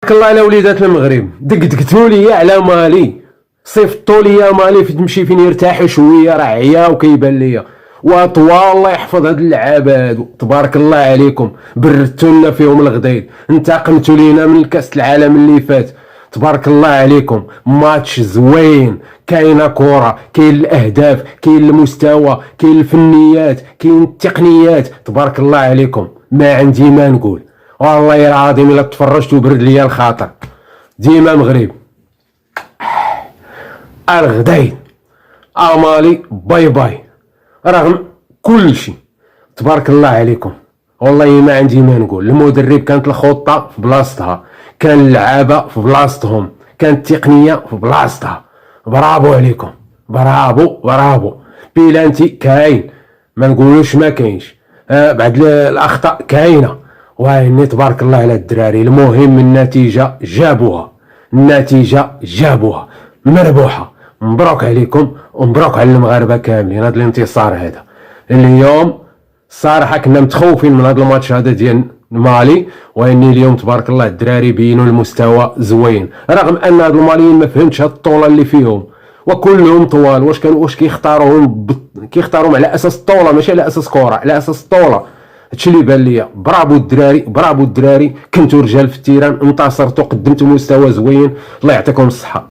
تبارك الله على وليدات المغرب، دقدقتوا لي على مالي، صيفطوا لي مالي في تمشي فين يرتاحوا شويه، راه عيا وكيبان ليا. وطوال الله يحفظ هاد اللعابه هادو، تبارك الله عليكم، بردتوا لنا فيهم الغديد، انتقمتوا لينا من الكاس العالم اللي فات، تبارك الله عليكم. ماتش زوين، كاينه كره، كاين الاهداف، كاين المستوى، كاين الفنيات، كاين التقنيات، تبارك الله عليكم. ما عندي ما نقول، والله العظيم الا تفرجت وبرد ليا الخاطر. ديما مغرب الغدايد، امالي باي باي، رغم كل شيء تبارك الله عليكم. والله ما عندي ما نقول. المدرب كانت الخطه في بلاصتها، كان اللعابه في بلاصتهم، كانت التقنيه في بلاصتها. برافو عليكم، برافو برافو. بيلانتي كاين، ما نقولوش ما كاينش، بعد الاخطاء كاينه، واني تبارك الله على الدراري. المهم النتيجه جابوها، النتيجه جابوها مربوحه. مبروك عليكم ومبروك على المغاربه كاملين. هذا الانتصار هذا اليوم صراحه كنا متخوفين من هذا الماتش هذا ديال مالي، واني اليوم تبارك الله الدراري بينوا المستوى زوين، رغم ان هاد الماليين ما فهمتش هاد الطوله اللي فيهم، وكلهم طوال. واش كيختاروهم على اساس الطوله، ماشي على اساس كره، على اساس الطوله. هادشي اللي بان ليا. برافو الدراري، برافو الدراري، كنتو رجال في التيران، انتصرتوا، قدمتوا مستوى زوين، الله يعطيكم الصحه.